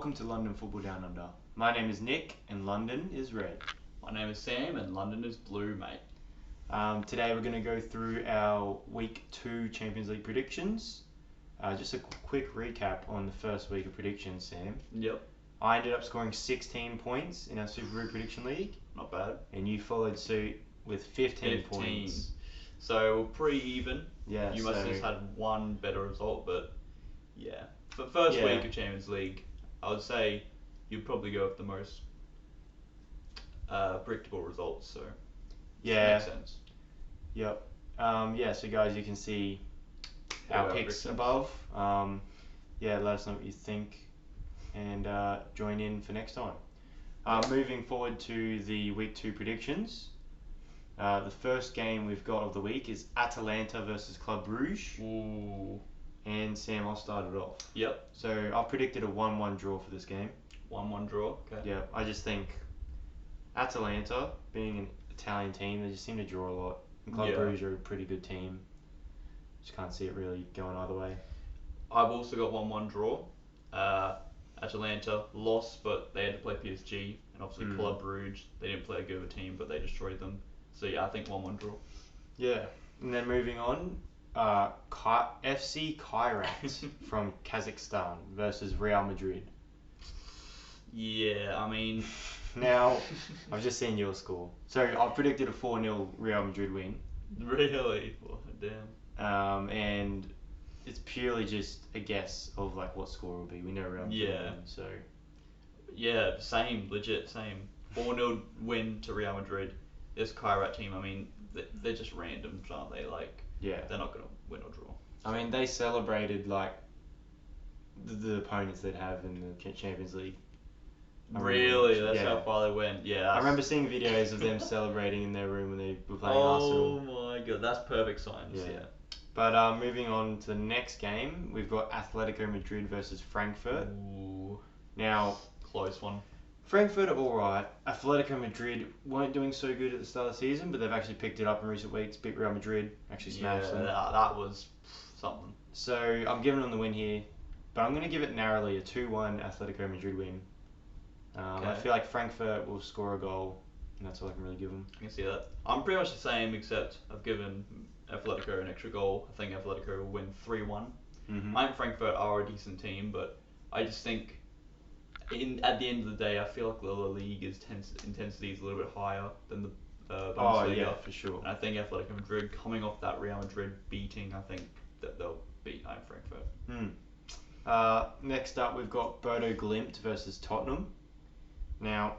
welcome to London Football Down Under. My name is Nick and London is red. My name is Sam and London is blue, mate. Today we're going to go through our Week 2 Champions League predictions. Just a quick recap on the first week of predictions, Sam. Yep. I ended up scoring 16 points in our Super Group Prediction League. Not bad. And you followed suit with 15 points. So we're pretty even. Yeah. You must have just had one better result, but yeah. For first week of Champions League, I would say you'd probably go with the most predictable results. So yeah, makes sense. Yep. So guys, you can see our picks above. Let us know what you think, and join in for next time. Moving forward to the Week 2 predictions. The first game we've got of the week is Atalanta versus Club Brugge. Ooh. And Sam, I'll start it off. Yep. So I've predicted a 1-1 draw for this game. 1-1 draw. Okay. Yeah, I just think Atalanta, being an Italian team, they just seem to draw a lot. And Club Brugge are a pretty good team. Just can't see it really going either way. I've also got 1-1 draw. Atalanta lost, but they had to play PSG, and obviously Club Brugge, they didn't play a good of a team, but they destroyed them. So yeah, I think 1-1 draw. Yeah, and then moving on, FC Kairat from Kazakhstan versus Real Madrid. Yeah, I mean... Now, I've just seen your score. So I've predicted a 4-0 Real Madrid win. Really? Oh, damn. And it's purely just a guess of like what score will be. We know Real Madrid will win, so... Yeah, same, legit, same. 4-0 win to Real Madrid. This Kairat team, I mean, they're just random, aren't they? Like, they're not going to win or draw. I mean, they celebrated like the opponents they'd have in the Champions League. Really? That's how far they went? Yeah. I remember seeing videos of them celebrating in their room when they were playing Arsenal. Oh my god, that's perfect science, yeah. But moving on to the next game, we've got Atletico Madrid versus Frankfurt. Ooh. Now, close one. Frankfurt are alright. Atletico Madrid weren't doing so good at the start of the season, but they've actually picked it up in recent weeks, beat Real Madrid, actually smashed them. That was something. So I'm giving them the win here, but I'm going to give it narrowly, a 2-1 Atletico Madrid win. I feel like Frankfurt will score a goal, and that's all I can really give them. I can see that. I'm pretty much the same, except I've given Atletico an extra goal. I think Atletico will win 3-1. I think Frankfurt are a decent team, but I just think at the end of the day, I feel like the league intensity is a little bit higher than the Bundesliga. Yeah, for sure. And I think Atletico Madrid, coming off that Real Madrid beating, I think that they'll beat Frankfurt. Next up, we've got Bodo Glimt versus Tottenham. Now,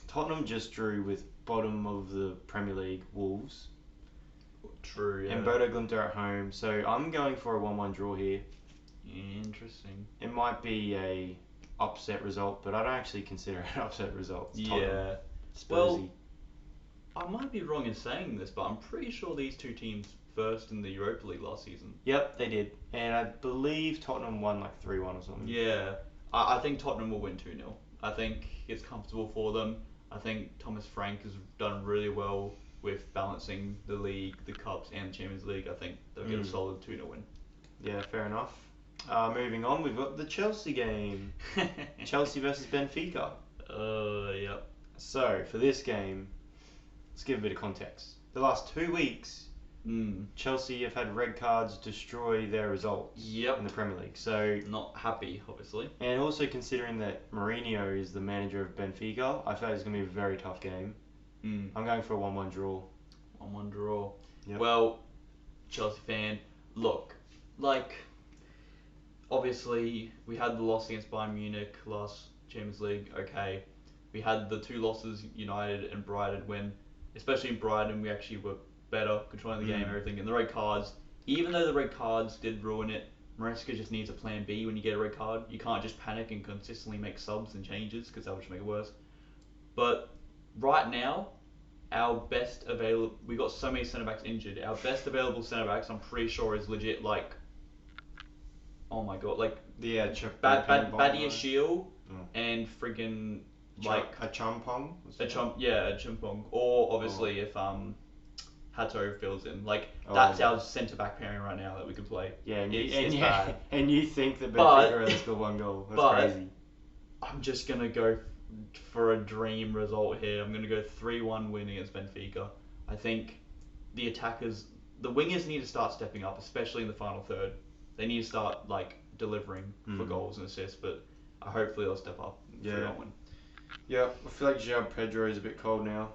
Tottenham just drew with bottom of the Premier League Wolves. True, yeah. And Bodo Glimt are at home, so I'm going for a 1-1 draw here. Interesting. It might be a upset result, but I don't actually consider it an upset result. It's yeah. Spursy. Well, I might be wrong in saying this, but I'm pretty sure these two teams first in the Europa League last season. Yep, they did. And I believe Tottenham won like 3-1 or something. Yeah. I think Tottenham will win 2-0. I think it's comfortable for them. I think Thomas Frank has done really well with balancing the league, the cups, and the Champions League. I think they'll get a solid 2-0 win. Yeah, fair enough. Moving on, we've got the Chelsea game. Chelsea versus Benfica. Yep. So, for this game, let's give a bit of context. The last 2 weeks, Chelsea have had red cards destroy their results in the Premier League. So not happy, obviously. And also considering that Mourinho is the manager of Benfica, I feel like it's going to be a very tough game. I'm going for a 1-1 draw. 1-1 draw. Yep. Well, Chelsea fan, look, like, obviously, we had the loss against Bayern Munich last Champions League, okay. We had the 2 losses, United and Brighton, when, especially in Brighton, we actually were better, controlling the game and everything. And the red cards, even though the red cards did ruin it, Maresca just needs a plan B when you get a red card. You can't just panic and consistently make subs and changes, because that would just make it worse. But right now, our best available, we got so many centre-backs injured, our best available centre-backs, I'm pretty sure, is legit, like, oh my god, like, Badia Shield and friggin', like, a Chumpong? A Chumpong. Or, obviously, if Hato fills in. Like, that's our centre-back pairing right now that we could play. Yeah, it's bad. And you think that Benfica only scored 1 goal. That's crazy. I'm just going to go for a dream result here. I'm going to go 3-1 win against Benfica. I think the wingers need to start stepping up, especially in the final third. They need to start delivering for goals and assists, but hopefully they'll step up. 3-1 win. Yeah, I feel like João Pedro is a bit cold now.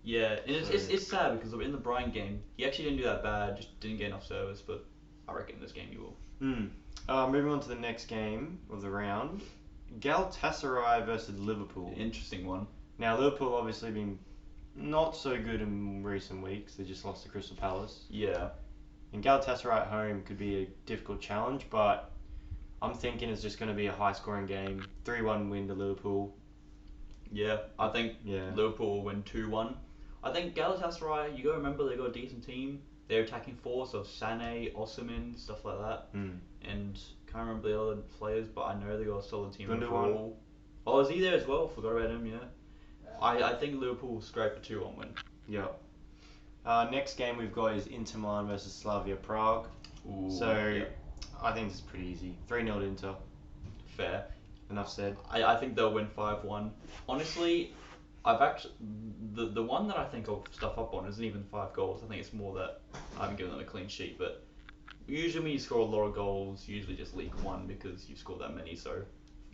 Yeah, and it's sad because in the Brighton game, he actually didn't do that bad, just didn't get enough service, but I reckon in this game he will. Moving on to the next game of the round, Galatasaray versus Liverpool. Interesting one. Now, Liverpool obviously been not so good in recent weeks. They just lost to Crystal Palace. Yeah. And Galatasaray at home could be a difficult challenge, but I'm thinking it's just going to be a high-scoring game. 3-1 win to Liverpool. Yeah, I think Liverpool will win 2-1. I think Galatasaray, you got to remember they got a decent team. Their attacking force of Sané, Osimhen, stuff like that. And can't remember the other players, but I know they got a solid team overall. Oh, is he there as well? Forgot about him, yeah. I think Liverpool will scrape a 2-1 win. Yep. Next game we've got is Inter Milan versus Slavia Prague. I think this is pretty easy. 3-0 to Inter. Fair. Enough said. I think they'll win 5-1. Honestly, I've actually the one that I think I'll stuff up on isn't even 5 goals. I think it's more that I haven't given them a clean sheet. But usually when you score a lot of goals, usually just League One because you've scored that many. So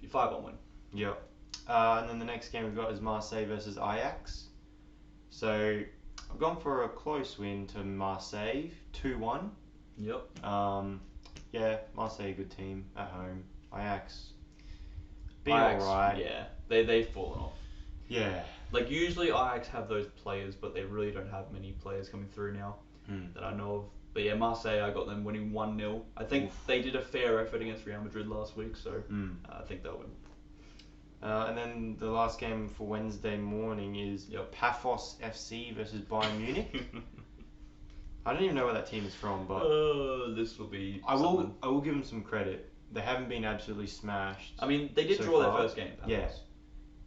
5-1 win. Yep. And then the next game we've got is Marseille versus Ajax. So I've gone for a close win to Marseille, 2-1. Yep. Yeah, Marseille a good team at home. Ajax alright. Yeah, they've fallen off. Yeah. Usually Ajax have those players, but they really don't have many players coming through now that I know of. But yeah, Marseille, I got them winning 1-0. I think they did a fair effort against Real Madrid last week, so I think they'll win. And then the last game for Wednesday morning is Pafos FC versus Bayern Munich. I don't even know where that team is from, but this will be. I will give them some credit. They haven't been absolutely smashed. I mean, they did draw their first game. Pafos. Yeah,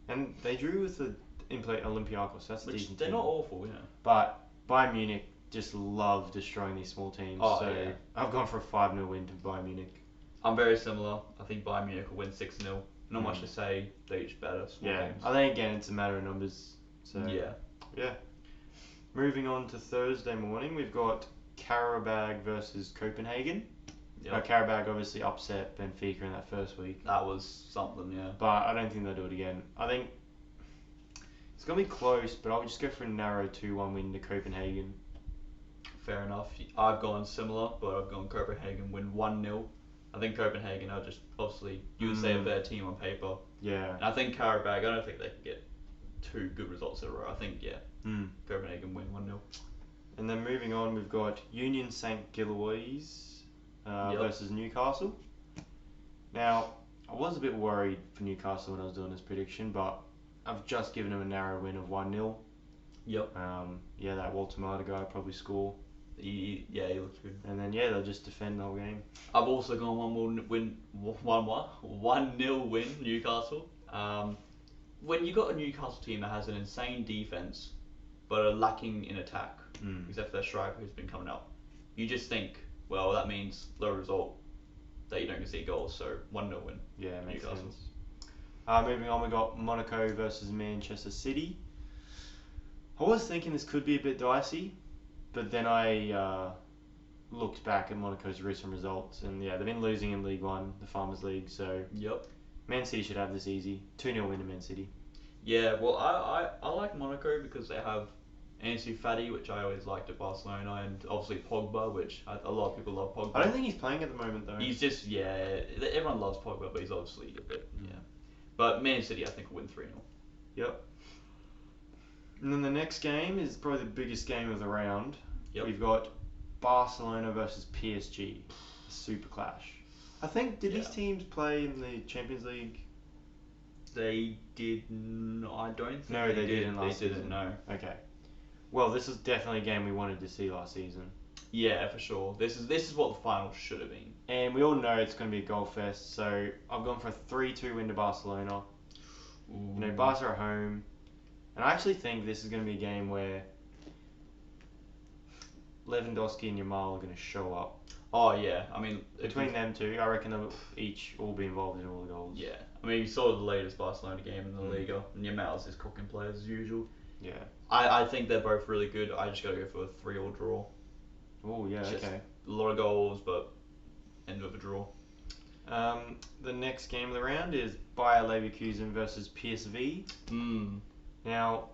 and they drew with the in-play Olympiacos. That's a decent they're team. Not awful, yeah. But Bayern Munich just love destroying these small teams. Yeah. I've gone for a 5-0 win to Bayern Munich. I'm very similar. I think Bayern Munich will win 6-0. Not much to say. They're each better. Small games. I think again it's a matter of numbers. So yeah. Moving on to Thursday morning, we've got Qarabag versus Copenhagen. Qarabag obviously upset Benfica in that first week. That was something, yeah. But I don't think they'll do it again. I think it's going to be close, but I'll just go for a narrow 2-1 win to Copenhagen. Fair enough. I've gone similar, but I've gone Copenhagen win 1-0. I think Copenhagen are just, obviously, you would say a better team on paper. Yeah. And I think Qarabag, I don't think they can get 2 good results in a row. I think, Copenhagen win 1-0. And then moving on, we've got Union Saint-Gilloise versus Newcastle. Now, I was a bit worried for Newcastle when I was doing this prediction, but I've just given them a narrow win of 1-0. Yep. That Walter Marta guy will probably score. He looks good. And then they'll just defend the whole game. I've also gone 1-0 win Newcastle. When you got a Newcastle team that has an insane defense, but are lacking in attack, except for their striker who's been coming up, you just think, well, that means low result that you don't concede goals. So 1-0 win. Yeah, makes Newcastle. Sense. Moving on, we got Monaco versus Manchester City. I was thinking this could be a bit dicey, but then I looked back at Monaco's recent results, and they've been losing in League One, the Farmers League. So Man City should have this easy. 2-0 win to Man City. Yeah, well, I like Monaco because they have Ansu Fati, which I always liked at Barcelona, and obviously Pogba, which a lot of people love Pogba. I don't think he's playing at the moment, though. He's just, everyone loves Pogba, but he's obviously a bit, But Man City, I think, will win 3-0. Yep. And then the next game is probably the biggest game of the round. Yep. We've got Barcelona versus PSG. A super clash. I think, did these teams play in the Champions League? They did I don't think no, they didn't last season. They didn't, no. Okay. Well, this is definitely a game we wanted to see last season. Yeah, for sure. This is what the final should have been. And we all know it's going to be a goal fest, so I've gone for a 3-2 win to Barcelona. Ooh. Barca are at home. And I actually think this is going to be a game where Lewandowski and Yamal are going to show up. Oh yeah, I mean Between them two, I reckon they'll each all be involved in all the goals. Yeah, I mean you saw the latest Barcelona game in the Liga, and Yamal's just cooking players as usual. Yeah. I think they're both really good. I just gotta go for a 3-3 draw. Oh yeah, Just okay. A lot of goals, but end with a draw. The next game of the round is Bayer Leverkusen versus PSV. Now,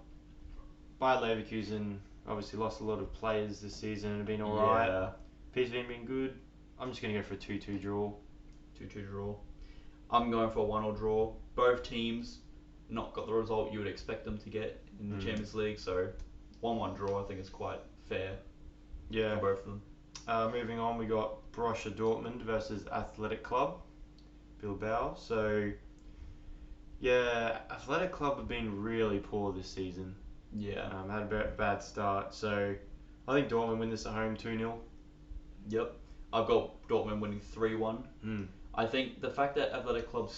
Bayer Leverkusen obviously lost a lot of players this season and have been alright. Yeah. PSV have been good. I'm just going to go for a 2-2 draw. 2-2 draw. I'm going for a 1-1 draw. Both teams not got the result you would expect them to get in the Champions League, so 1-1 draw I think is quite fair for both of them. Moving on, we got Borussia Dortmund versus Athletic Club Bilbao. So, yeah, Athletic Club have been really poor this season. Yeah. Had a bad start. So, I think Dortmund win this at home 2-0. Yep. I've got Dortmund winning 3-1. I think the fact that Athletic Club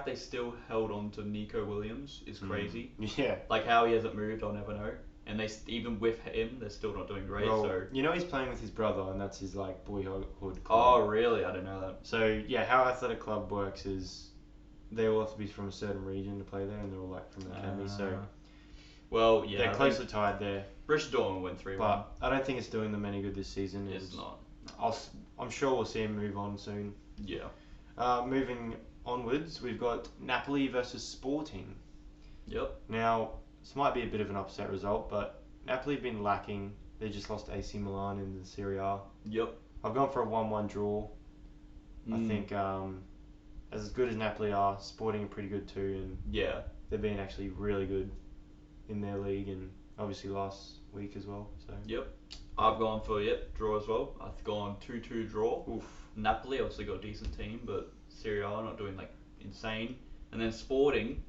they still held on to Nico Williams is crazy. Yeah. Like how he hasn't moved, I'll never know. And even with him, they're still not doing great. Well, so you know he's playing with his brother, and that's his like boyhood club. Oh really? I didn't know that. So yeah, how Athletic Club works is they all have to be from a certain region to play there, and they're all like from the academy. So well, yeah, they're closely tied there. Borussia Dortmund win 3-1. But I don't think it's doing them any good this season. It's not. I'm sure we'll see him move on soon. Yeah. Moving onwards, we've got Napoli versus Sporting. Yep. Now, this might be a bit of an upset result, but Napoli have been lacking. They just lost to AC Milan in the Serie A. Yep. I've gone for a 1-1 draw. I think as good as Napoli are, Sporting are pretty good too, and yeah, they've been actually really good in their league, and obviously last week as well. So yep. I've gone for draw as well. I've gone 2-2 draw. Oof. Napoli obviously got a decent team, but Serie A not doing like insane. And then Sporting,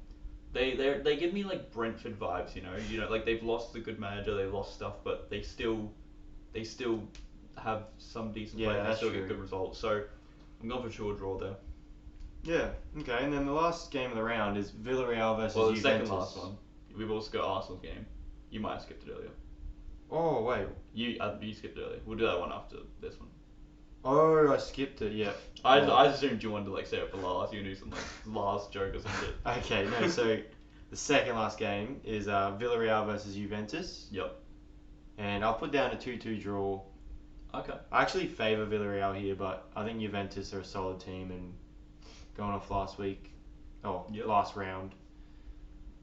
they give me like Brentford vibes, you know, like they've lost a good manager, they've lost stuff, but they still have some decent players. They still get good results. So I'm going for a short draw there. Yeah. Okay. And then the last game of the round is Villarreal versus the Juventus. second last one. We've also got Arsenal's game. You might have skipped it earlier. Oh wait. You skipped it earlier. We'll do that one after this one. Oh, I skipped it. Yeah. I assumed you wanted to like save it for last. You knew some like last joke or something. Okay. No. So the second last game is Villarreal versus Juventus. Yep. And I'll put down a 2-2 draw. Okay. I actually favour Villarreal here, but I think Juventus are a solid team, and going off last round,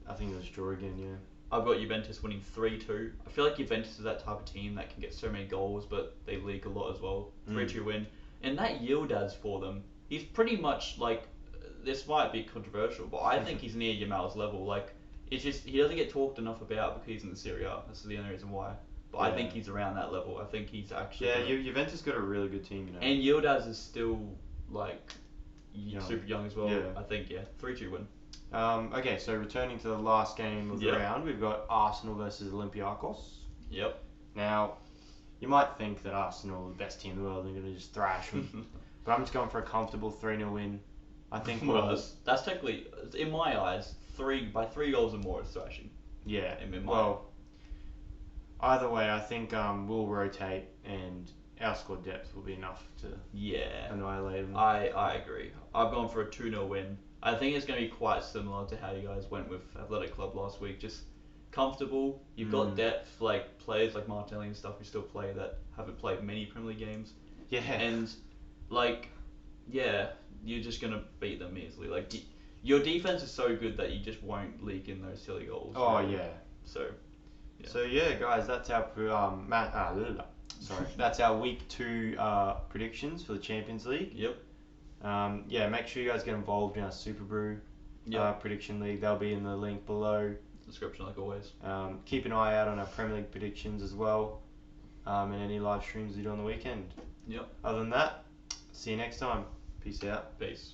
I think it was draw again. Yeah. I've got Juventus winning 3-2. I feel like Juventus is that type of team that can get so many goals, but they leak a lot as well. 3-2 win. And that Yildiz for them, he's pretty much like, this might be controversial, but I think he's near Yamal's level. Like, it's just, he doesn't get talked enough about because he's in the Serie A. That's the only reason why. But I think he's around that level. I think he's actually... Yeah, Juventus got a really good team, you know. And Yildiz is still, like, young. Super young as well. Yeah. I think, 3-2 win. Okay, so returning to the last game of the round, we've got Arsenal versus Olympiacos. Yep. Now, you might think that Arsenal are the best team in the world and they're going to just thrash them. But I'm just going for a comfortable 3-0 win. I think that's technically, in my eyes, by 3 goals or more is thrashing. Yeah. Well, either way, I think we'll rotate and our squad depth will be enough to annihilate them. I agree. I've gone for a 2-0 win. I think it's going to be quite similar to how you guys went with Athletic Club last week. Just comfortable. You've got depth, like players like Martinelli and stuff who still play that haven't played many Premier League games. Yeah. And you're just going to beat them easily. Like your defense is so good that you just won't leak in those silly goals. Oh yeah. So. Yeah. So yeah, guys, that's our that's our week 2 predictions for the Champions League. Yep. Make sure you guys get involved in our Super Brew prediction league. They'll be in the link below. Description like always. Keep an eye out on our Premier League predictions as well, and any live streams we do on the weekend. Yep. Other than that, see you next time. Peace out. Peace.